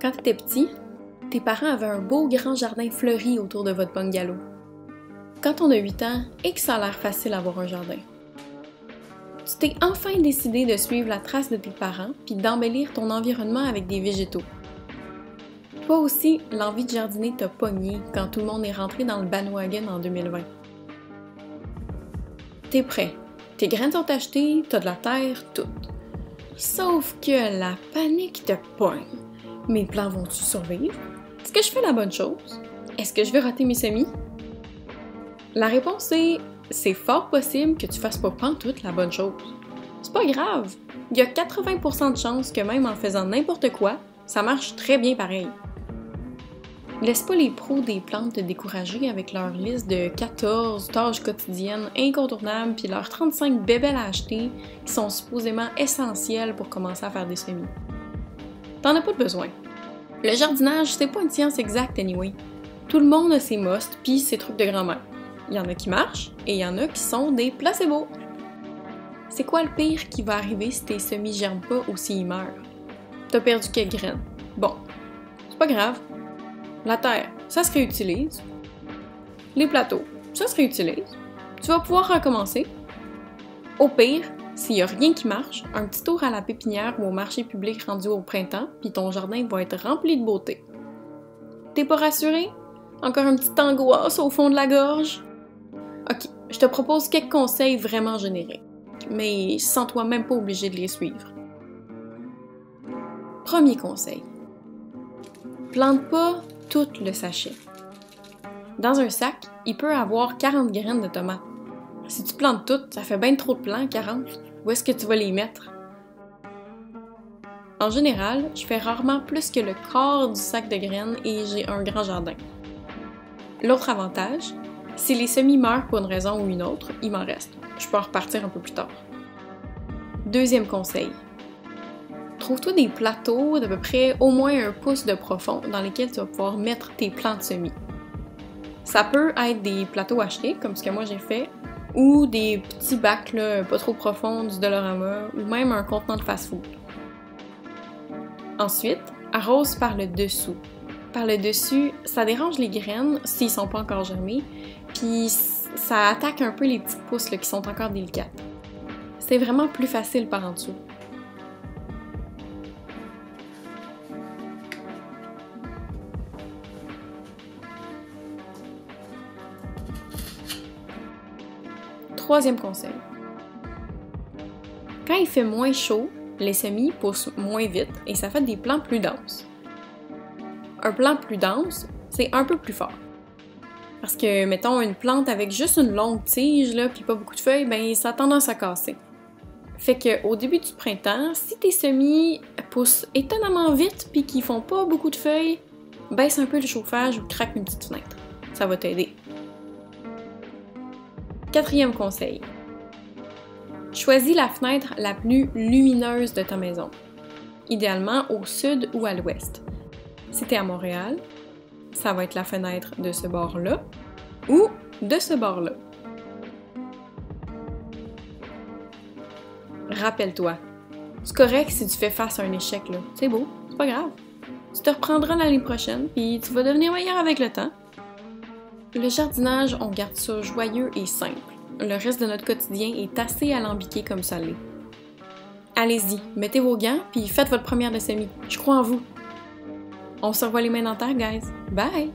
Quand tu étais petit, tes parents avaient un beau grand jardin fleuri autour de votre bungalow. Quand on a 8 ans et que ça a l'air facile d'avoir un jardin, tu t'es enfin décidé de suivre la trace de tes parents puis d'embellir ton environnement avec des végétaux. Toi aussi, l'envie de jardiner t'a pogné quand tout le monde est rentré dans le bandwagon en 2020. T'es prêt, tes graines sont achetées, t'as de la terre, tout. Sauf que la panique te pogne. Mes plants vont-tu survivre? Est-ce que je fais la bonne chose? Est-ce que je vais rater mes semis? La réponse est, c'est fort possible que tu fasses pas pantoute la bonne chose. C'est pas grave, il y a 80% de chances que même en faisant n'importe quoi, ça marche très bien pareil. Laisse pas les pros des plantes te décourager avec leur liste de 14 tâches quotidiennes incontournables puis leurs 35 bébelles à acheter qui sont supposément essentielles pour commencer à faire des semis. T'en as pas besoin. Le jardinage, c'est pas une science exacte anyway. Tout le monde a ses musts pis ses trucs de grand-mère. Il y en a qui marchent et il y en a qui sont des placebos. C'est quoi le pire qui va arriver si tes semis germent pas ou s'ils meurent? T'as perdu quelques graines. Bon, c'est pas grave. La terre, ça se réutilise. Les plateaux, ça se réutilise. Tu vas pouvoir recommencer. Au pire, s'il y a rien qui marche, un petit tour à la pépinière ou au marché public rendu au printemps, puis ton jardin va être rempli de beauté. T'es pas rassuré? Encore une petite angoisse au fond de la gorge? Ok, je te propose quelques conseils vraiment génériques, mais sens-toi même pas obligé de les suivre. Premier conseil. Plante pas tout le sachet. Dans un sac, il peut avoir 40 graines de tomates. Si tu plantes toutes, ça fait bien trop de plants, 40. Où est-ce que tu vas les mettre? En général, je fais rarement plus que le quart du sac de graines et j'ai un grand jardin. L'autre avantage, si les semis meurent pour une raison ou une autre, il m'en reste. Je peux en repartir un peu plus tard. Deuxième conseil. Trouve-toi des plateaux d'à peu près au moins 1 pouce de profond dans lesquels tu vas pouvoir mettre tes plants de semis. Ça peut être des plateaux achetés, comme ce que moi j'ai fait, ou des petits bacs là, pas trop profonds du Dollarama, ou même un contenant de fast-food. Ensuite, arrose par le dessous. Par le dessus, ça dérange les graines s'ils sont pas encore germés, puis ça attaque un peu les petites pousses là, qui sont encore délicates. C'est vraiment plus facile par en dessous. Troisième conseil. Quand il fait moins chaud, les semis poussent moins vite et ça fait des plants plus denses. Un plant plus dense, c'est un peu plus fort. Parce que, mettons, une plante avec juste une longue tige là, puis pas beaucoup de feuilles, ben ça a tendance à casser. Fait que au début du printemps, si tes semis poussent étonnamment vite puis qu'ils font pas beaucoup de feuilles, baisse un peu le chauffage ou craque une petite fenêtre. Ça va t'aider. Quatrième conseil. Choisis la fenêtre la plus lumineuse de ta maison. Idéalement au sud ou à l'ouest. Si t'es à Montréal, ça va être la fenêtre de ce bord-là ou de ce bord-là. Rappelle-toi, c'est correct si tu fais face à un échec, là. C'est beau, c'est pas grave. Tu te reprendras l'année prochaine, puis tu vas devenir meilleur avec le temps. Le jardinage, on garde ça joyeux et simple. Le reste de notre quotidien est assez alambiqué comme ça l'est. Allez-y, mettez vos gants, puis faites votre première de semis. Je crois en vous. On se revoit les mains dans terre, guys. Bye!